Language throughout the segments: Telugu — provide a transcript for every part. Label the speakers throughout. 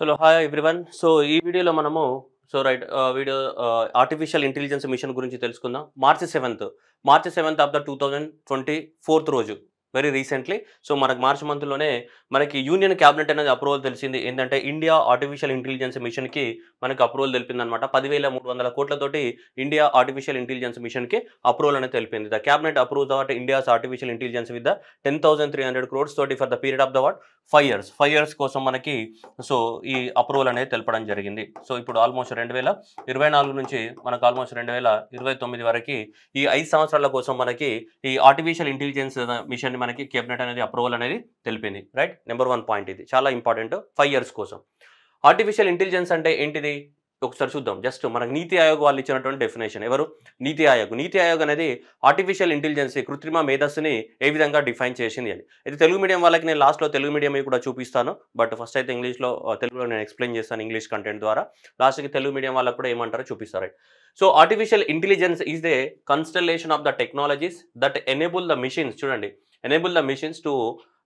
Speaker 1: So hi everyone. So ఈ వీడియోలో మనము వీడియో ఆర్టిఫిషియల్ ఇంటెలిజెన్స్ మిషన్ గురించి తెలుసుకుందాం. మార్చి 7th ఆఫ్ ద 2024 రోజు వెరీ రీసెంట్లీ. సో మనకు మార్చ్ మంత్లోనే మనకి యూనియన్ క్యాబినెట్ అనేది అప్రూవల్ తెలిసింది. ఏంటంటే ఇండియా ఆర్టిఫిషియల్ ఇంటెలిజెన్స్ మిషన్కి మనకి అప్రూవల్ తెలిపింది అనమాట. 10,300 కోట్లతోటి ఇండియా ఆర్టిఫిషియల్ ఇంటెలిజెన్స్ మిషన్కి అప్రూవల్ అనేది తెలిపింది. The cabinet approve that India's artificial intelligence with the 10,300 crores తోటి for the period of the 5 years కోసం మనకి సో ఈ అప్రూవల్ అనేది తెలపడం జరిగింది. సో ఇప్పుడు ఆల్మోస్ట్ 2024 నుంచి మనకు ఆల్మోస్ట్ 2029 వరకు ఈ 5 సంవత్సరాల కోసం మనకి ఈ ఆర్టిఫిషియల్ ఇంటెలిజెన్స్ మిషన్ మనకి క్యాబినెట్ అనేది అప్రూవల్ అనేది తెలిపింది. రైట్, నెంబర్ 1 పాయింట్ ఇది చాలా ఇంపార్టెంట్. 5 years కోసం ఆర్టిఫిషియల్ ఇంటెలిజెన్స్ అంటే ఏంటిది ఒకసారి చూద్దాం. జస్ట్ మనకు నీతి ఆయోగ్ వాళ్ళు ఇచ్చినటువంటి డెఫినేషన్. ఎవరు? నీతి ఆయోగ్ అనేది ఆర్టిఫిషియల్ ఇంటెలిజెన్స్ కృత్రిమ మేధస్సుని ఏ విధంగా డిఫైన్ చేసింది అని. ఇది తెలుగు మీడియం వాళ్ళకి నేను లాస్ట్లో తెలుగు మీడియం కూడా చూపిస్తాను. బట్ ఫస్ట్ అయితే ఇంగ్లీష్లో తెలుగులో నేను ఎక్స్ప్లెయిన్ చేస్తాను ఇంగ్లీష్ కంటెంట్ ద్వారా. లాస్ట్కి తెలుగు మీడియం వాళ్ళకి కూడా ఏమంటారో చూపిస్తారు. So artificial intelligence is the constellation of the technologies that enable the machines, చూడండి, enable the machines to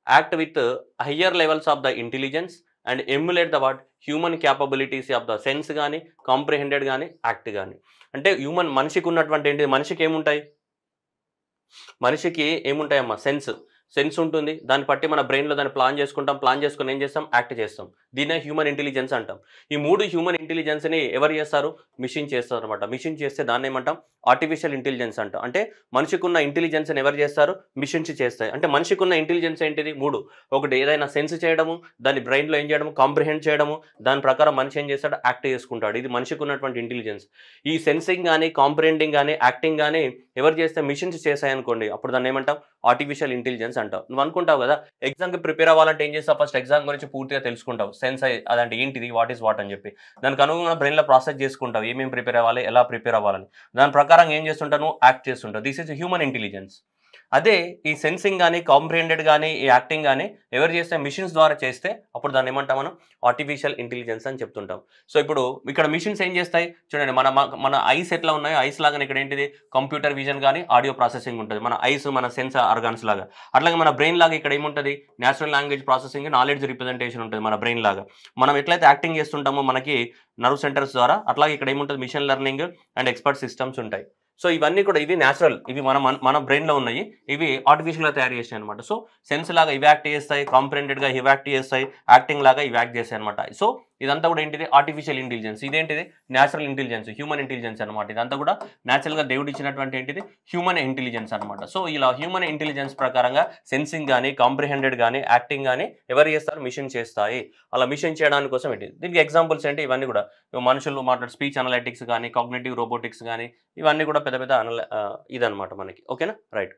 Speaker 1: act with higher levels of the intelligence and emulate the human capabilities of the sense కానీ, కాంప్రిహెండెడ్ కానీ, యాక్ట్ కానీ. అంటే మనిషికి ఉన్నటువంటి ఏంటి, మనిషికి ఏముంటాయమ్మా? సెన్స్ ఉంటుంది. దాన్ని బట్టి మన బ్రెయిన్లో దాన్ని ప్లాన్ చేసుకుని ఏం చేస్తాం? యాక్ట్ చేస్తాం. దీన్నే హ్యూమన్ ఇంటెలిజెన్స్ అంటాం. ఈ 3 హ్యూమన్ ఇంటెలిజెన్స్ని ఎవరు చేస్తారు? మిషన్ చేస్తారు అనమాట. మిషన్ చేస్తే దాన్ని ఏమంటాం? ఆర్టిఫిషియల్ ఇంటెలిజెన్స్ అంటాం. అంటే మనిషికి ఉన్న ఇంటెలిజెన్స్ని ఎవరు చేస్తారు? మిషన్స్ చేస్తాయి. అంటే మనిషికి ఉన్న ఇంటెలిజెన్స్ ఏంటిది? 3. ఒకటి ఏదైనా సెన్స్ చేయడము, దాన్ని బ్రెయిన్లో ఏం చేయడము? కాంప్రిహెండ్ చేయడము, దాని ప్రకారం మనిషి ఏం చేస్తాడు? యాక్ట్ చేసుకుంటాడు. ఇది మనిషికి ఉన్నటువంటి ఇంటెలిజెన్స్. ఈ సెన్సింగ్ కానీ, కాంప్రిహెండింగ్ కానీ, యాక్టింగ్ కానీ ఎవరు చేస్తే? మిషన్స్ చేస్తాయి అనుకోండి. అప్పుడు దాన్ని ఏమంటాం? ఆర్టిఫిషియల్ ఇంటెలిజెన్స్ అంటావు. నువ్వు అనుకుంటావు కదా ఎగ్జామ్కి ప్రిపేర్ అవ్వాలంటే ఏం చేస్తావు? ఫస్ట్ ఎగ్జామ్ గురించి పూర్తిగా తెలుసుకుంటావు. సెన్స్ అదంటే ఏంటిది, వాట్ అని చెప్పి దానికి అనుగుణంగా బ్రెయిన్లో ప్రాసెస్ చేసుకుంటావు. ఏమేమి ప్రిపేర్ అవ్వాలి, ఎలా ప్రిపేర్ అవ్వాలని. దాని ప్రకారం ఏం చేస్తుంటావు? యాక్ట్ చేస్తుంటావు. This is human intelligence. అదే ఈ సెన్సింగ్ కానీ, కాంప్రిహెండెడ్ కానీ, ఈ యాక్టింగ్ కానీ ఎవరు చేస్తే? మిషన్స్ ద్వారా చేస్తే అప్పుడు దాన్ని ఏమంటాం మనం? ఆర్టిఫిషియల్ ఇంటెలిజెన్స్ అని చెప్తుంటాం. సో ఇప్పుడు ఇక్కడ మిషన్స్ ఏం చేస్తాయి చూడండి. మన ఐస్ ఎట్లా ఉన్నాయో ఐస్ లాగానే ఇక్కడ ఏంటిది? కంప్యూటర్ విజన్ కానీ, ఆడియో ప్రాసెసింగ్ ఉంటుంది. మన ఐస్ మన సెన్స్ ఆర్గాన్స్ లాగా. అట్లాగే మన బ్రెయిన్ లాగా ఇక్కడ ఏముంటుంది? Natural language processing, knowledge representation ఉంటుంది మన బ్రెయిన్ లాగా. మనం ఎట్లయితే యాక్టింగ్ చేస్తుంటామో మనకి నర్వ్ సెంటర్స్ ద్వారా, అట్లాగే ఇక్కడ ఏముంటుంది? Machine learning and expert systems ఉంటాయి. సో ఇవన్నీ కూడా ఇవి న్యాచురల్, ఇవి మన బ్రెయిన్లో ఉన్నాయి. ఇవి ఆర్టిఫిషియల్గా తయారు చేస్తాయి అనమాట. సో సెన్స్ లాగా ఇవి యాక్ట్ చేస్తాయి, కాంప్రిహెండెడ్గా ఇవి యాక్ట్ చేస్తాయి, యాక్టింగ్ లాగా ఇవి యాక్ట్ చేస్తాయి అనమాట. సో ఇదంతా కూడా ఏంటిది? Artificial intelligence. ఇదేంటిది? న్యాచురల్ ఇంటెలిజెన్స్, హ్యూమన్ ఇంటెలిజెన్స్ అనమాట. ఇదంతా కూడా న్యాచురల్గా దేవుడు ఇచ్చినటువంటి ఏంటిది? హ్యూమన్ ఇంటెలిజెన్స్ అనమాట. సో ఇలా హ్యూమన్ ఇంటెలిజెన్స్ ప్రకారంగా సెన్సింగ్ కానీ, కాంప్రిహెండెడ్ కానీ, యాక్టింగ్ కానీ ఎవరు చేస్తారు? మిషన్ చేస్తాయి. అలా మిషన్ చేయడానికి కోసం ఏంటి? దీనికి ఎగ్జాంపుల్స్ ఏంటి? ఇవన్నీ కూడా మనుషులు మాట్లాడే స్పీచ్ అనలైటిక్స్ కానీ, కాగ్నిటివ్ రోబోటిక్స్ కానీ, ఇవన్నీ కూడా పెద్ద ఇదనమాట మనకి. ఓకేనా? Right.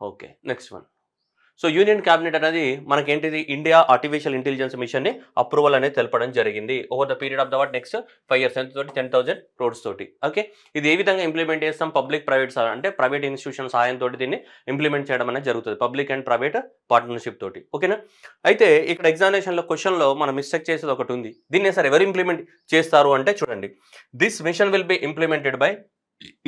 Speaker 1: Okay, next one. So union cabinet అనేది మనకేంటిది? ఇండియా ఆర్టిఫిషియల్ ఇంటెలిజెన్స్ మిషన్ని అప్రూవల్ అనేది తెలపడం జరిగింది. Over the period of the next 5 years తోటి 10,000 crores తోటి. ఓకే, ఇది ఏ విధంగా ఇంప్లిమెంట్ చేస్తాం? పబ్లిక్ ప్రైవేట్ అంటే ప్రైవేట్ ఇన్స్టిట్యూషన్ సహాయంతో దీన్ని ఇంప్లిమెంట్ చేయడం అనేది జరుగుతుంది. పబ్లిక్ అండ్ ప్రైవేట్ పార్ట్నర్షిప్ తోటి. ఓకేనా? అయితే ఇక్కడ ఎగ్జామినేషన్లో క్వశ్చన్లో మనం మిస్టేక్ చేసేది ఒకటి ఉంది. దీన్ని సార్ ఎవరు ఇంప్లిమెంట్ చేస్తారు అంటే చూడండి, this mission will be implemented by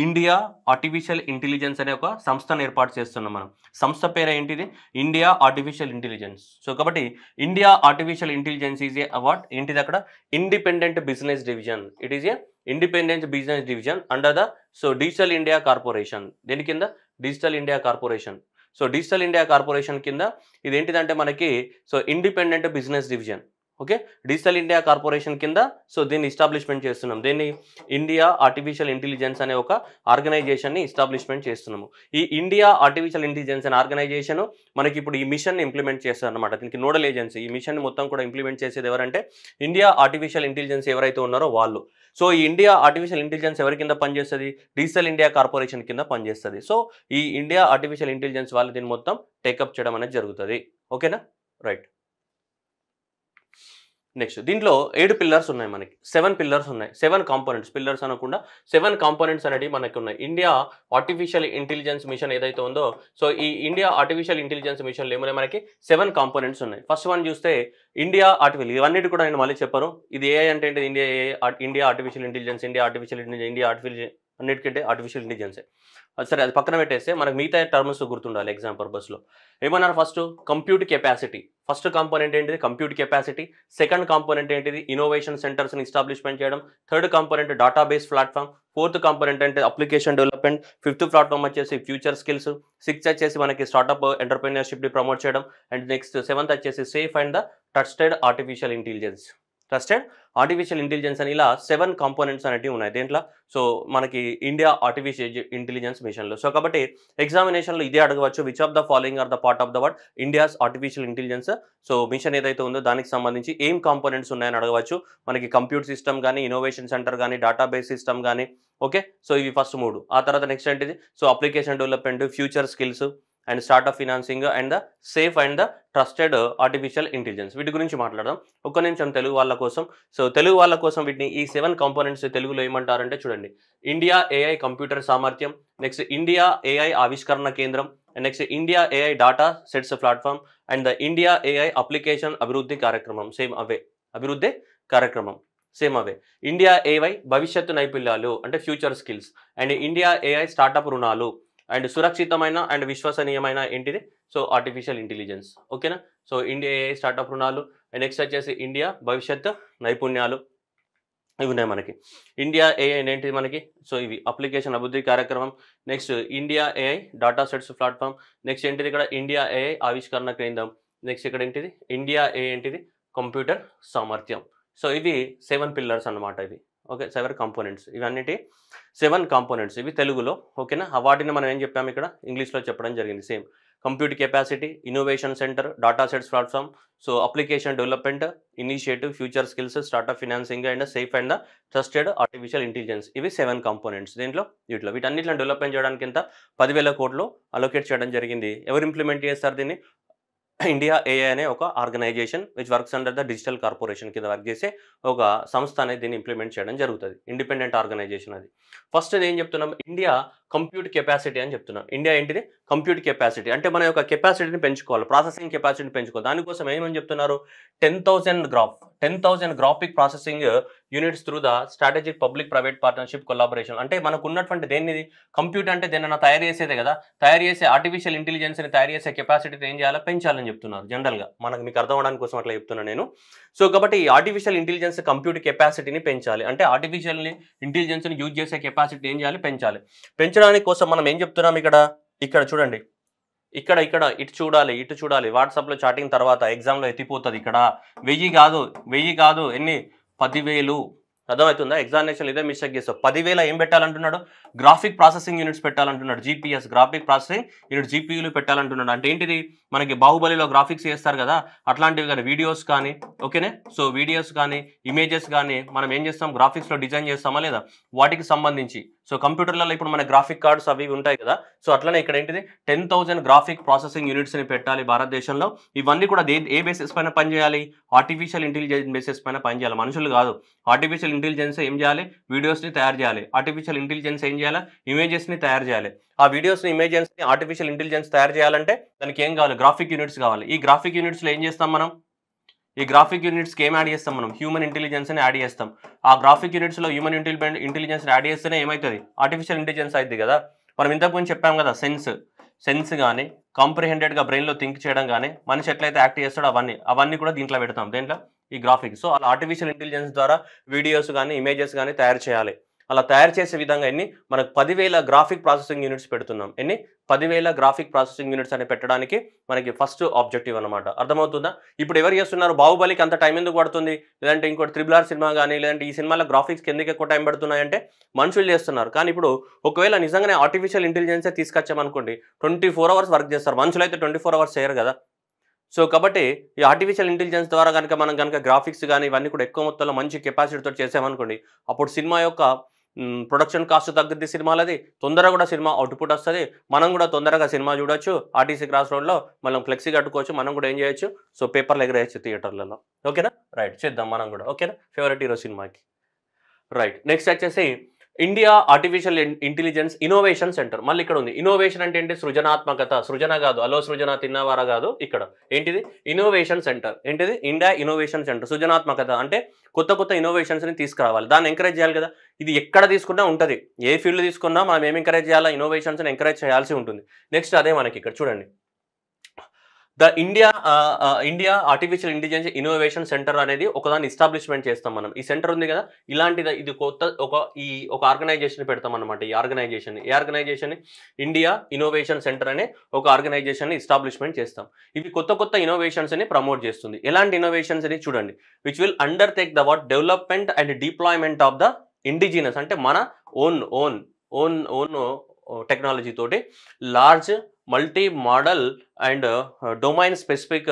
Speaker 1: India artificial intelligence అనే ఒక సంస్థను ఏర్పాటు చేస్తున్నాం మనం. సంస్థ పేరు ఏంటిది? India artificial intelligence. సో కాబట్టి India artificial intelligence is a award ఏంటిది? అక్కడ independent business division. It is a independent business division under the digital India corporation. దేని కింద? Digital India corporation. So digital India corporation కింద ఇది ఏంటిదంటే మనకి independent business division. Okay, digital India corporation కింద దీన్ని ఎస్టాబ్లిష్మెంట్ చేస్తున్నాం. దీన్ని ఇండియా ఆర్టిఫిషియల్ ఇంటెలిజెన్స్ అనే ఒక ఆర్గనైజేషన్ని ఎస్టాబ్లిష్మెంట్ చేస్తున్నాము. ఈ ఇండియా ఆర్టిఫిషియల్ ఇంటెలిజెన్స్ అనే ఆర్గనైజేషన్ మనకి ఇప్పుడు ఈ మిషన్ ఇంప్లిమెంట్ చేస్తారు అనమాట. దీనికి నోడల్ ఏజెన్సీ. ఈ మిషన్ మొత్తం కూడా ఇంప్లిమెంట్ చేసేది ఎవరంటే ఇండియా ఆర్టిఫిషియల్ ఇంటెలిజెన్స్ ఎవరైతే ఉన్నారో వాళ్ళు. సో ఈ ఇండియా ఆర్టిఫిషియల్ ఇంటెలిజెన్స్ ఎవరి కింద పనిచేస్తుంది? డిజిటల్ ఇండియా కార్పొరేషన్ కింద పనిచేస్తుంది. సో ఈ ఇండియా ఆర్టిఫిషియల్ ఇంటెలిజెన్స్ వాళ్ళు దీన్ని మొత్తం టేకప్ చేయడం అనేది జరుగుతుంది. ఓకేనా? రైట్. నెక్స్ట్ దీంట్లో 7 పిల్లర్స్ ఉన్నాయి మనకి. 7 పిల్లర్స్ ఉన్నాయి. 7 కాంపోనెంట్స్, పిల్లర్స్ అనకుండా 7 కాంపోనెంట్స్ అనేవి మనకి ఉన్నాయి. ఇండియా ఆర్టిఫిషియల్ ఇంటెలిజెన్స్ మిషన్ ఏదైతే ఉందో సో ఈ ఇండియా ఆర్టిఫిషియల్ ఇంటెలిజెన్స్ మిషన్లో ఏమైనా మనకి 7 కాంపోనెంట్స్ ఉన్నాయి. ఫస్ట్ వన్ చూస్తే ఇండియా ఆర్టిఫిషియల్, ఇవన్నిటి కూడా నేను మళ్ళీ చెప్పాను. ఇది ఏఐ అంటే ఏంటి? India artificial intelligence, India artificial intelligence, India artificial అన్నిటికంటే ఆర్టిఫిషియల్ ఇంటెలిజెన్సే. సరే అది పక్కన పెట్టేస్తే మనకు మిగతా టర్మ్స్ గుర్తుండాలి ఎగ్జామ్ పర్పస్లో. ఏమన్నారు first compute capacity. First component ఏంటిది కంప్యూట్ కెపాసిటీ. సెకండ్ కాంపోనెంట్ ఏంటిది ఇన్నోవేషన్ సెంటర్స్ని ఎస్టాబ్లిష్మెంట్ చేయడం. Third component database platform. Fourth component అంటే అప్లికేషన్ డెవలప్మెంట్. ఫిఫ్త్ ప్లాట్ఫామ్ వచ్చేసి ఫ్యూచర్ స్కిల్స్. సిక్స్త్ వచ్చేసి మనకి స్టార్ట్అప్ ఎంటర్ప్రెన్యూర్షిప్ని ప్రమోట్ చేయడం. అండ్ నెక్స్ట్ సెవెంత్ వచ్చేసి safe and the trusted artificial intelligence. Trusted artificial intelligence అని ఇలా 7 కాంపోనెంట్స్ అనేవి ఉన్నాయి దేంట్లో. సో మనకి ఇండియా ఆర్టిఫిషియల్ ఇంటెలిజెన్స్ మిషన్లో. సో కాబట్టి ఎగ్జామినేషన్లో ఇదే అడగవచ్చు, which of the following are the part of the word India's artificial intelligence. So mission ఏదైతే ఉందో దానికి సంబంధించి ఏం కాంపోనెంట్స్ ఉన్నాయని అడగవచ్చు. మనకి కంప్యూటర్ సిస్టమ్ కానీ, ఇన్నోవేషన్ సెంటర్ కానీ, డేటాబేస్ సిస్టమ్ కానీ. ఓకే, సో ఇవి ఫస్ట్ 3. ఆ తర్వాత నెక్స్ట్ ఏంటిది so application development, future skills and startup financing and the safe and the trusted artificial intelligence. వీటి గురించి మాట్లాడదాం ఒక్క నిమిషం తెలుగు వాళ్ళ కోసం. సో తెలుగు వాళ్ళ కోసం వీటిని ఈ 7 కాంపోనెంట్స్ తెలుగులో ఏమంటారంటే చూడండి, ఇండియా ఏఐ కంప్యూటర్ సామర్థ్యం, నెక్స్ట్ ఇండియా ఏఐ ఆవిష్కరణ కేంద్రం, next India AI data sets platform and the India AI application అభివృద్ధి కార్యక్రమం. సేమ్ అవే అభివృద్ధి కార్యక్రమం సేమ్ అవే. ఇండియా ఏఐ భవిష్యత్తు నైపుణ్యాలు అంటే future skills and India AI startup రుణాలు అండ్ సురక్షితమైన అండ్ విశ్వసనీయమైన ఏంటిది సో ఆర్టిఫిషియల్ ఇంటెలిజెన్స్. ఓకేనా. సో ఇండియా ఏఐ స్టార్టప్ రుణాలు అండ్ నెక్స్ట్ వచ్చేసి ఇండియా భవిష్యత్తు నైపుణ్యాలు ఇవి ఉన్నాయి మనకి. ఇండియా ఏఐ ఏంటిది మనకి సో ఇవి అప్లికేషన్ అభివృద్ధి కార్యక్రమం. Next India AI data sets platform. Next ఏంటిది ఇక్కడ ఇండియా ఏఐ ఆవిష్కరణ కేంద్రం. నెక్స్ట్ ఇక్కడ ఏంటిది ఇండియా ఏఐ ఏంటిది కంప్యూటర్ సామర్థ్యం. సో ఇవి 7 పిల్లర్స్ అన్నమాట ఇవి. ఓకే 7 కాంపోనెంట్స్ ఇవన్నిటి 7 కాంపోనెంట్స్ ఇవి తెలుగులో. ఓకేనా. వాటిని మనం ఏం చెప్పాము ఇక్కడ ఇంగ్లీష్లో చెప్పడం జరిగింది. Same compute capacity, innovation centre, data sets platform, so application development, initiative, future skills, startup financing and safe and trusted artificial intelligence. ఇవి 7 కాంపోనెంట్స్ దీంట్లో. వీటన్నిటిని డెవలప్మెంట్ చేయడానికి ఎంత 10,000 కోట్లు అలొకేట్ చేయడం జరిగింది. ఎవరు ఇంప్లిమెంట్ చేస్తారు దీన్ని? ఇండియా ఏఐ అనే ఒక organization which works under the digital corporation కింద వర్క్ చేసే ఒక సంస్థ అనేది దీన్ని ఇంప్లిమెంట్ చేయడం జరుగుతుంది. ఇండిపెండెంట్ ఆర్గనైజేషన్ అది. ఫస్ట్ ఏం చెప్తున్నాం ఇండియా కంప్యూట్ కెపాసిటీ అని చెప్తున్నాం. ఇండియా ఏంటిది కంప్యూట్ కెపాసిటీ అంటే మన యొక్క కెపాసిటీని పెంచుకోవాలి, ప్రాసెసింగ్ కెపాసిటీని పెంచుకోవాలి. దానికోసం ఏమని చెప్తున్నారు 10,000 graphic processing units through the strategic public private partnership collaboration. అంటే మనకు ఉన్నటువంటి దేనిది కంప్యూటర్ అంటే దేనన్నా తయారు చేసేదే కదా, తయారు చేసే ఆర్టిఫిషియల్ ఇంటెలిజెన్స్ని తయారు చేసే కెపాసిటీని ఏం చేయాలో పెంచాలని చెప్తున్నారు. జనరల్గా మనకు మీకు అర్థం అవడానికి కోసం అట్లా చెప్తున్నాను నేను. సో కాబట్టి ఈ ఆర్టిఫిషియల్ ఇంటెలిజెన్స్ కంప్యూటర్ కెపాసిటీని పెంచాలి అంటే ఆర్టిఫిషియల్ ఇంటెలిజెన్స్ని యూజ్ చేసే కెపాసిటీ ఏం చేయాలి పెంచాలి. పెంచడానికి కోసం మనం ఏం చెప్తున్నాం ఇక్కడ చూడండి, ఇక్కడ ఇటు చూడాలి వాట్సాప్లో చాటింగ్ తర్వాత ఎగ్జామ్లో ఎత్తిపోతుంది. ఇక్కడ 1000 కాదు ఎన్ని 10,000 అర్థమవుతుందా? ఎగ్జామినేషన్ ఇదే మిస్టేక్ చేస్తావు. 10,000 ఏం పెట్టాలంటున్నాడు గ్రాఫిక్ ప్రాసెసింగ్ యూనిట్స్ పెట్టాలంటున్నాడు. జీపీఎస్ గ్రాఫిక్ ప్రాసెసింగ్ యూనిట్ జీపీయూలు పెట్టాలంటున్నాడు. అంటే ఏంటిది మనకి బాహుబలిలో గ్రాఫిక్స్ చేస్తారు కదా అట్లాంటివి కానీ వీడియోస్ కానీ ఓకేనే. సో వీడియోస్ కానీ ఇమేజెస్ కానీ మనం ఏం చేస్తాం గ్రాఫిక్స్లో డిజైన్ చేస్తామా లేదా వాటికి సంబంధించి. సో కంప్యూటర్లలో ఇప్పుడు మన గ్రాఫిక్ కార్డ్స్ అవి ఉంటాయి కదా. సో అట్లనే ఇక్కడ ఏంటిది 10,000 గ్రాఫిక్ ప్రాసెసింగ్ యూనిట్స్ని పెట్టాలి భారతదేశంలో. ఇవన్నీ కూడా ఏ బేసిస్ పైన పనిచేయాలి ఆర్టిఫిషియల్ ఇంటెలిజెన్స్ బేసిస్ పైన పనిచేయాలి. మనుషులు కాదు. ఆర్టిఫిషియల్ ఇంటెలిజెన్స్ ఏం చేయాలి వీడియోస్ని తయారు చేయాలి. ఆర్టిఫిషియల్ ఇంటెలిజెన్స్ ఏం చేయాలి ఇమేజెస్ని తయారు చేయాలి. ఆ వీడియోస్ని ఇమేజెస్ని ఆర్టిఫిషియల్ ఇంటెలిజెన్స్ తయారు చేయాలంటే దానికి ఏం కావాలి గ్రాఫిక్ యూనిట్స్ కావాలి. ఈ గ్రాఫిక్ యూనిట్స్లో ఏం చేస్తాం మనం ఈ గ్రాఫిక్ యూనిట్స్కి ఏం యాడ్ చేస్తాం మనం హ్యూమన్ ఇంటెలిజెన్స్ని యాడ్ చేస్తాం. ఆ గ్రాఫిక్ యూనిట్స్లో హ్యూమన్ ఇంటెలిజెన్స్ని యాడ్ చేస్తేనే ఏమవుతుంది ఆర్టిఫిషియల్ ఇంటెలిజెన్స్ అవుతుంది కదా. మనం ఇంతకుముందు చెప్పాం కదా సెన్స్ కానీ కాంప్రిహెండెడ్గా బ్రెయిన్లో థింక్ చేయడం కానీ మనిషి ఎట్లయితే యాక్ట్ చేస్తాడో అవన్నీ కూడా దీంట్లో పెడతాం దేంట్లో ఈ గ్రాఫిక్స్. సో అలా ఆర్టిఫిషియల్ ఇంటెలిజెన్స్ ద్వారా వీడియోస్ కానీ ఇమేజెస్ కానీ తయారు చేయాలి. అలా తయారు చేసే విధంగా మనకు 10,000 గ్రాఫిక్ ప్రాసెసింగ్ యూనిట్స్ పెడుతున్నాం. 10,000 గ్రాఫిక్ ప్రాసెసింగ్ యూనిట్స్ అని పెట్టడానికి మనకి ఫస్ట్ ఆబ్జెక్టివ్ అనమాట. అర్థమవుతుందా? ఇప్పుడు ఎవరు చేస్తున్నారు బాహుబలికి అంత టైం ఎందుకు పడుతుంది, లేదంటే ఇంకోటి RRR సినిమా కానీ లేదంటే ఈ సినిమాలో గ్రాఫిక్స్కి ఎందుకు ఎక్కువ టైం పడుతున్నాయంటే మనుషులు చేస్తున్నారు. కానీ ఇప్పుడు ఒకవేళ నిజంగానే ఆర్టిఫిషియల్ ఇంటెలిజెన్సే తీసుకొచ్చామనుకోండి 24 అవర్స్ వర్క్ చేస్తారు. మనుషులు అయితే 24 అవర్స్ చేయరు కదా. సో కాబట్టి ఈ ఆర్టిఫిషియల్ ఇంటెలిజెన్స్ ద్వారా మనం గ్రాఫిక్స్ కానీ ఇవన్నీ కూడా ఎక్కువ మొత్తంలో మంచి కెపాసిటీతో చేసామనుకోండి అప్పుడు సినిమా యొక్క ప్రొడక్షన్ కాస్ట్ తగ్గుద్ది, సినిమాలది తొందరగా కూడా సినిమా అవుట్పుట్ వస్తుంది. మనం కూడా తొందరగా సినిమా చూడొచ్చు. ఆర్టీసీ క్రాస్ రోడ్లో మనం ఫ్లెక్సీ కట్టుకోవచ్చు. మనం కూడా ఏం చేయొచ్చు సో పేపర్లు ఎగరేయచ్చు థియేటర్లలో. ఓకేనా రైట్ చేద్దాం మనం కూడా. ఓకేనా ఫేవరెట్ హీరో సినిమాకి రైట్. నెక్స్ట్ వచ్చేసి India artificial intelligence innovation centre. మళ్ళీ ఇక్కడ ఉంది. ఇన్నోవేషన్ అంటే ఏంటి? సృజనాత్మకత. సృజన కాదు, అలో సృజన తిన్నవారా కాదు. ఇక్కడ ఏంటిది? Innovation centre. ఏంటిది? India innovation centre. సృజనాత్మకత అంటే కొత్త కొత్త ఇన్నోవేషన్స్ని తీసుకురావాలి, దాన్ని ఎంకరేజ్ చేయాలి కదా. ఇది ఎక్కడ తీసుకున్నా ఉంటుంది, ఏ ఫీల్డ్ తీసుకున్నా మనం ఏం ఎంకరేజ్ చేయాలా? ఇన్నోవేషన్స్ని ఎంకరేజ్ చేయాల్సి ఉంటుంది. నెక్స్ట్ అదే మనకి ఇక్కడ చూడండి, the India artificial intelligence innovation centre అనేది ఒకదాన్ని ఎస్టాబ్లిష్మెంట్ చేస్తాం మనం. ఈ సెంటర్ ఉంది కదా, ఇలాంటిది ఇది కొత్త ఒక ఆర్గనైజేషన్ పెడతాం అనమాట. ఈ ఆర్గనైజేషన్ ఇండియా ఇన్నోవేషన్ సెంటర్ అనే ఒక ఆర్గనైజేషన్ ఎస్టాబ్లిష్మెంట్ చేస్తాం. ఇవి కొత్త కొత్త ఇన్నోవేషన్స్ ని ప్రమోట్ చేస్తుంది. ఎలాంటి ఇన్నోవేషన్స్ అని చూడండి, which will undertake the development and deployment of the indigenous, అంటే మన ఓన్ టెక్నాలజీ తోటి large multi modal and domain specific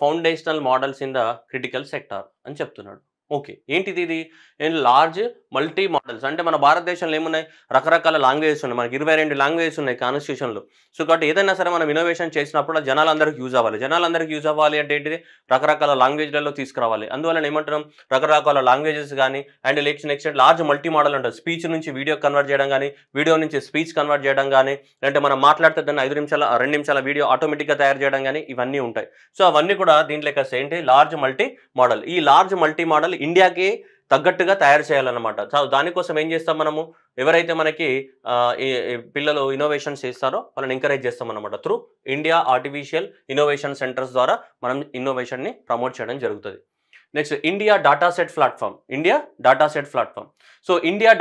Speaker 1: foundational models in the critical sector అని చెప్తున్నాడు. ఓకే, ఏంటిది? ఇది లార్జ్ మల్టీ మోడల్స్ అంటే మన భారతదేశంలో ఏమున్నాయి? రకరకాల లాంగ్వేజెస్ ఉన్నాయి. మనకి 22 లాంగ్వేజెస్ ఉన్నాయి కాన్స్టిట్యూషన్లో. సో కాబట్టి ఏదైనా సరే మనం ఇన్నోవేషన్ చేసినప్పుడు జనాలందరికీ యూజ్ అవ్వాలి అంటే ఏంటిది? రకరకాల లాంగ్వేజ్లలో తీసుకురావాలి. అందువల్ల ఏమంటున్నాం, రకరకాల లాంగ్వేజెస్ కానీ and next large multi modal ఉంటుంది. స్పీచ్ నుంచి వీడియో కన్వర్ట్ చేయడం కానీ, వీడియో నుంచి స్పీచ్ కన్వర్ట్ చేయడం కానీ, అంటే మనం మాట్లాడితే దాన్ని 2 నిమిషాల వీడియో ఆటోమేటిక్గా తయారు చేయడం కానీ ఇవన్నీ ఉంటాయి. సో అవన్నీ కూడా దీంట్లో ఏంటి? Large multi modal. ఈ లార్జ్ మల్టీ మోడల్ ఇండియాకి తగ్గట్టుగా తయారు చేయాలన్నమాట. దానికోసం ఏం చేస్తాం మనము? ఎవరైతే మనకి పిల్లలు ఇన్నోవేషన్స్ చేస్తారో వాళ్ళని ఎంకరేజ్ చేస్తాం అన్నమాట. Through India artificial innovation centres ద్వారా మనం ఇన్నోవేషన్ని ప్రమోట్ చేయడం జరుగుతుంది. Next India data set platform. So India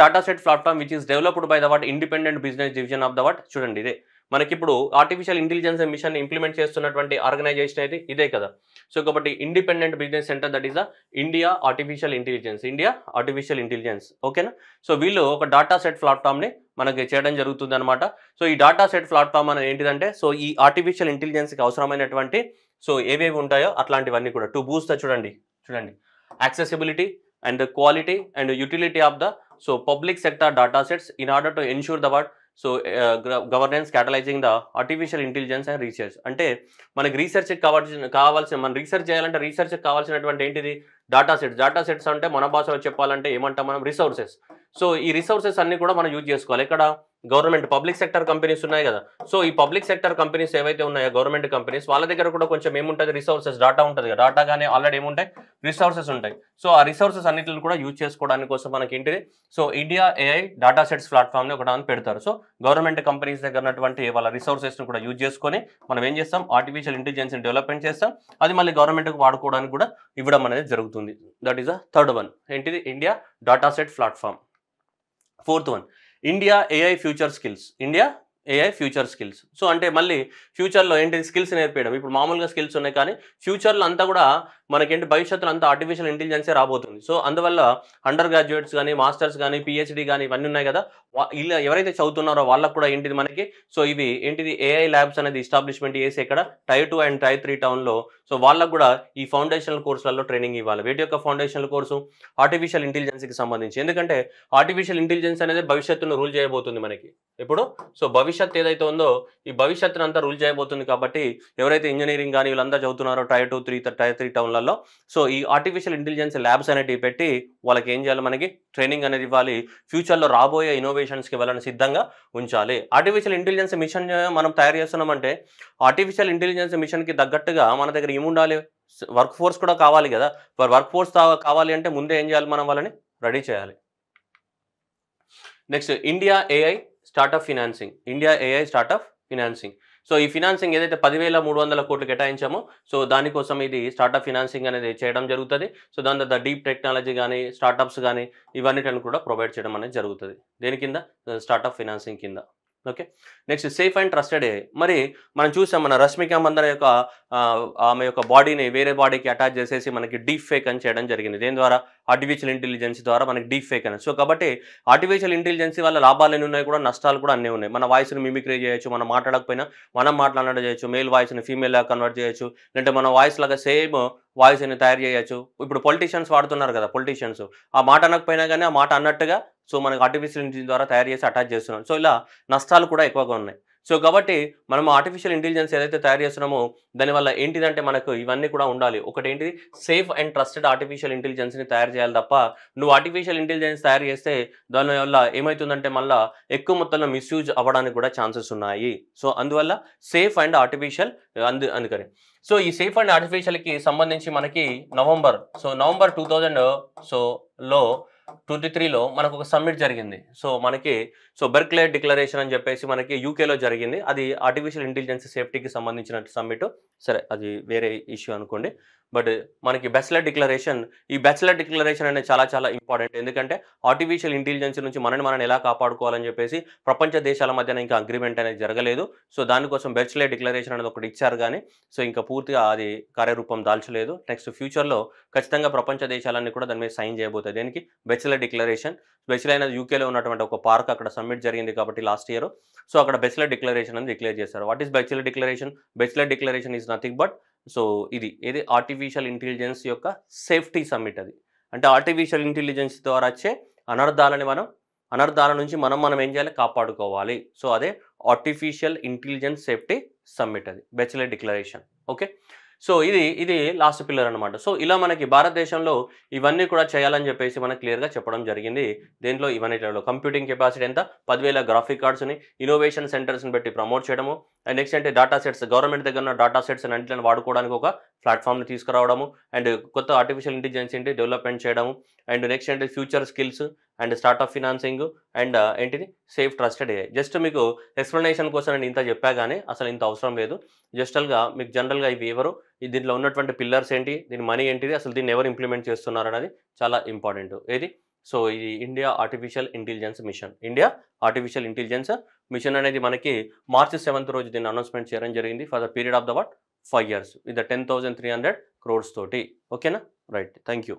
Speaker 1: data set platform which is developed by the independent business division of the చూడండి, ఇదే మనకి ఇప్పుడు ఆర్టిఫిషియల్ ఇంటెలిజెన్స్ మిషన్ ఇంప్లిమెంట్ చేస్తున్నటువంటి ఆర్గనైజేషన్ అయితే ఇదే కదా. సో కాబట్టి independent business centre, that is the India artificial intelligence. ఓకేనా? సో వీళ్ళు ఒక డాటా సెట్ ప్లాట్ఫామ్ని మనకి చేయడం జరుగుతుంది అనమాట. సో ఈ డాటా సెట్ ప్లాట్ఫామ్ అనేది ఏంటిదంటే, సో ఈ ఆర్టిఫిషియల్ ఇంటెలిజెన్స్కి అవసరమైనటువంటి సో ఏవేవి ఉంటాయో అట్లాంటివన్నీ కూడా టు బూస్ట్ ద చూడండి accessibility and quality and utility of the public sector data sets in order to ensure the governance catalysing the artificial intelligence and research. అంటే మనకి రీసెర్చ్కి మనం రీసెర్చ్ చేయాలంటే రీసెర్చ్కి కావాల్సినటువంటి ఏంటిది? డాటా సెట్స్ అంటే మన భాషలో చెప్పాలంటే ఏమంటాం మనం? రిసోర్సెస్. సో ఈ రిసోర్సెస్ అన్ని కూడా మనం యూజ్ చేసుకోవాలి. ఇక్కడ గవర్నమెంట్ పబ్లిక్ సెక్టర్ కంపెనీస్ ఉన్నాయి కదా. సో ఈ పబ్లిక్ సెక్టర్ కంపెనీస్ ఏవైతే ఉన్నాయో గవర్నమెంట్ కంపెనీస్, వాళ్ళ దగ్గర కూడా కొంచెం ఏముంటుంది? రిసోర్సెస్, డాటా ఉంటుంది కదా. డాటా కానీ ఆల్రెడీ ఏముంటాయి? రిసోర్సెస్ ఉంటాయి. సో ఆ రిసోర్సెస్ అన్నిటిని కూడా యూజ్ చేసుకోవడానికి కోసం మనకి ఏంటిది? So India AI data sets ప్లాట్ఫామ్ని ఒకటి పెడతారు. సో గవర్నమెంట్ కంపెనీస్ దగ్గర ఉన్నటువంటి వాళ్ళ రిసోర్సెస్ని కూడా యూజ్ చేసుకొని మనం ఏం చేస్తాం? ఆర్టిఫిషియల్ ఇంటెలిజెన్స్ని డెవలప్మెంట్ చేస్తాం. అది మళ్ళీ గవర్నమెంట్కి వాడుకోవడానికి కూడా ఇవ్వడం అనేది జరుగుతుంది. That is the third one. ఏంటిది? India data set platform. Fourth one, India AI future skills. So అంటే మళ్ళీ ఫ్యూచర్లో ఏంటి? స్కిల్స్ నేర్పేయడం. ఇప్పుడు మామూలుగా స్కిల్స్ ఉన్నాయి, కానీ ఫ్యూచర్లో అంతా కూడా మనకేంటి? భవిష్యత్తులో అంతా ఆర్టిఫిషియల్ ఇంటెలిజెన్సే రాబోతుంది. సో అందువల్ల అండర్ గ్రాడ్యుయేట్స్ కానీ, మాస్టర్స్ కానీ, PhD కానీ ఇవన్నీ ఉన్నాయి కదా, ఇలా ఎవరైతే చదువుతున్నారో వాళ్ళకు కూడా ఏంటిది మనకి? సో ఇవి ఏంటిది? AI ల్యాబ్స్ అనేది ఎస్టాబ్లిష్మెంట్ చేసి ఇక్కడ Tier 2 అండ్ Tier 3 టౌన్లో సో వాళ్ళకు కూడా ఈ ఫౌండేషనల్ కోర్సులలో ట్రైనింగ్ ఇవ్వాలి. వీటి యొక్క ఫౌండేషనల్ కోర్సు ఆర్టిఫిషియల్ ఇంటెలిజెన్స్కి సంబంధించి. ఎందుకంటే ఆర్టిఫిషియల్ ఇంటెలిజెన్స్ అనేది భవిష్యత్తును రూల్ చేయబోతుంది మనకి. ఇప్పుడు సో భవిష్యత్తు ఏదైతే ఉందో ఈ భవిష్యత్తును అంతా రూల్ చేయబోతుంది. కాబట్టి ఎవరైతే ఇంజనీరింగ్ కానీ వీళ్ళంతా చదువుతున్నారో Tier 2, Tier 3 టౌన్లలో సో ఈ ఆర్టిఫిషియల్ ఇంటెలిజెన్స్ ల్యాబ్స్ అనేటివి పెట్టి వాళ్ళకి ఏం చేయాలి? మనకి ట్రైనింగ్ అనేది ఇవ్వాలి. ఫ్యూచర్లో రాబోయే ఇన్నోవేషన్స్కి వాళ్ళని సిద్ధంగా ఉంచాలి. ఆర్టిఫిషియల్ ఇంటెలిజెన్స్ మిషన్ మనం తయారు చేస్తున్నామంటే ఆర్టిఫిషియల్ ఇంటెలిజెన్స్ మిషన్కి తగ్గట్టుగా మన దగ్గర ఏముండాలి? వర్క్ ఫోర్స్ కూడా కావాలి కదా. వర్క్ ఫోర్స్ కావాలి అంటే ముందే ఏం చేయాలి? మనం వాళ్ళని రెడీ చేయాలి. Next India AI startup financing. So ఈ ఫినాన్సింగ్ ఏదైతే 10,300 కోట్లు కేటాయించామో సో దానికోసం ఇది స్టార్టప్ ఫినాన్సింగ్ అనేది చేయడం జరుగుతుంది. సో దాని తర్వాత డీప్ టెక్నాలజీ కానీ, స్టార్టప్స్ కానీ ఇవన్నిటిని కూడా ప్రొవైడ్ చేయడం అనేది జరుగుతుంది. దేని కింద? స్టార్టప్ ఫినాన్సింగ్ కింద. Okay, next safe and trusted AI. మరి మనం చూసాం మన రష్మిక మందన యొక్క ఆమె యొక్క బాడీని వేరే బాడీకి అటాచ్ చేసేసి మనకి డీప్ ఫేక్ అని చేయడం జరిగింది. దేని ద్వారా? ఆర్టిఫిషియల్ ఇంటెలిజెన్స్ ద్వారా మనకి డీప్ ఫేక్ అని. సో కాబట్టి ఆర్టిఫిషియల్ ఇంటెలిజెన్స్ వల్ల లాభాలు ఎన్ని ఉన్నాయి కూడా, నష్టాలు కూడా అన్నీ ఉన్నాయి. మన వాయిస్ని మిమిక్రీ చేయొచ్చు, మనం మాట్లాడకపోయినా మనం మాట్లాడినట్టు చేయొచ్చు, మేల్ వాయిస్ని ఫీమేల్ లాగా కన్వర్ట్ చేయొచ్చు, లేదంటే మన వాయిస్ లాగా సేమ్ వాయిస్ని తయారు చేయొచ్చు. ఇప్పుడు పొలిటీషియన్స్ వాడుతున్నారు కదా, పొలిటీషియన్స్ ఆ మాట అనకపోయినా కానీ ఆ మాట అన్నట్టుగా సో మనకి ఆర్టిఫిషియల్ ఇంటెలిజెన్స్ ద్వారా తయారు చేసి అటాచ్ చేస్తున్నారు. సో ఇలా నష్టాలు కూడా ఎక్కువగా ఉన్నాయి. సో కాబట్టి మనం ఆర్టిఫిషియల్ ఇంటెలిజెన్స్ ఏదైతే తయారు చేస్తున్నామో దానివల్ల ఏంటిదంటే మనకు ఇవన్నీ కూడా ఉండాలి. ఒకటి ఏంటిది సేఫ్ అండ్ ట్రస్టెడ్ ఆర్టిఫిషియల్ ఇంటెలిజెన్స్‌ని తయారు చేయాలి తప్ప, నువ్వు ఆర్టిఫిషియల్ ఇంటెలిజెన్స్ తయారు చేస్తే దానివల్ల ఏమైతుందంటే మళ్ళా ఎక్కువ మొత్తంలో మిస్‌యూజ్ అవ్వడానికి కూడా ఛాన్సెస్ ఉన్నాయి. సో అందువల్ల సేఫ్ అండ్ ఆర్టిఫిషియల్ అందుకని. సో ఈ సేఫ్ అండ్ ఆర్టిఫిషియల్‌కి సంబంధించి మనకి నవంబర్ 2000 లో 23లో మనకు ఒక సమ్మిట్ జరిగింది. బెర్క్లీ డిక్లరేషన్ అని చెప్పేసి మనకి యూకేలో జరిగింది. అది ఆర్టిఫిషియల్ ఇంటెలిజెన్స్ సేఫ్టీకి సంబంధించిన సమ్మిట్. సరే అది వేరే ఇష్యూ అనుకోండి. బట్ మనకి బెచ్లర్ డిక్లరేషన్, ఈ బెచ్లర్ డిక్లరేషన్ అనేది చాలా చాలా ఇంపార్టెంట్. ఎందుకంటే ఆర్టిఫిషియల్ ఇంటెలిజెన్స్ నుంచి మనం ఎలా కాపాడుకోవాలని చెప్పేసి ప్రపంచ దేశాల మధ్యన ఇంకా అగ్రీమెంట్ అనేది జరగలేదు. సో దానికోసం బెచ్లర్ డిక్లరేషన్ అనేది ఒకటి ఇచ్చారు గానీ, సో ఇంకా పూర్తిగా అది కార్యరూపం దాల్చలేదు. నెక్స్ట్ ఫ్యూచర్‌లో ఖచ్చితంగా ప్రపంచ దేశాలన్నీ కూడా దాని మీద సైన్ చేయబోతాయి. దేనికి? బెచ్లర్ డిక్లరేషన్. బెచ్లర్ అనేది యూకేలో ఉన్నటువంటి ఒక పార్క్, అక్కడ సమ్మిట్ జరిగింది కాబట్టి లాస్ట్ ఇయర్. సో అక్కడ బెచ్లర్ డిక్లరేషన్ అని డిక్లేర్ చేశారు. What is Bletchley declaration? Bletchley declaration is nothing but ఏది ఆర్టిఫిషియల్ ఇంటెలిజెన్స్ యొక్క సేఫ్టీ సమ్మిట్ అది. అంటే ఆర్టిఫిషియల్ ఇంటెలిజెన్స్ ద్వారా వచ్చే అనర్థాల నుంచి మనం ఏం చేయాలి? కాపాడుకోవాలి. సో అదే ఆర్టిఫిషియల్ ఇంటెలిజెన్స్ సేఫ్టీ సమ్మిట్ అది. బెచ్లర్ డిక్లరేషన్. ఓకే. సో ఇది లాస్ట్ పిల్లర్ అనమాట. సో ఇలా మనకి భారతదేశంలో ఇవన్నీ కూడా చేయాలని చెప్పేసి మనకు క్లియర్‌గా చెప్పడం జరిగింది. దేంట్లో ఇవన్నిట్లలో కంప్యూటింగ్ కెపాసిటీ ఎంత? 10,000 గ్రాఫిక్ కార్డ్స్‌ని, ఇన్నోవేషన్ సెంటర్స్‌ని పెట్టి ప్రమోట్ చేయడము. అండ్ నెక్స్ట్ అంటే డేటా సెట్స్, గవర్నమెంట్ దగ్గర ఉన్న డేటా సెట్స్ అన్నిటిని వాడుకోవడానికి ఒక ప్లాట్‌ఫామ్‌ని తీసుకురావడము. అండ్ కొత్త ఆర్టిఫిషియల్ ఇంటెలిజెన్స్ డెవలప్‌మెంట్ చేయడము. అండ్ నెక్స్ట్ అంటే future skills and startup financing and ఏంటిది సేఫ్ ట్రస్టెడ్ ఏఐ. జస్ట్ మీకు ఎక్స్‌ప్లనేషన్ కోసం నేను ఇంత చెప్పా గానీ అసలు ఇంత అవసరం లేదు. మీకు జనరల్‌గా ఇవి ఎవరు? దీంట్లో ఉన్నటువంటి పిల్లర్స్ ఏంటి? దీని మనీ ఏంటిది? అసలు దీన్ని ఎవరు ఇంప్లిమెంట్ చేస్తున్నారనేది చాలా ఇంపార్టెంట్. ఏది? సో ఇది India artificial intelligence mission. India artificial intelligence mission అనేది మనకి మార్చి 7th రోజు దీన్ని అనౌన్స్‌మెంట్ చేయడం జరిగింది. For the period of the 5 years with 10,300 crores తోటి. ఓకేనా? రైట్. Thank you.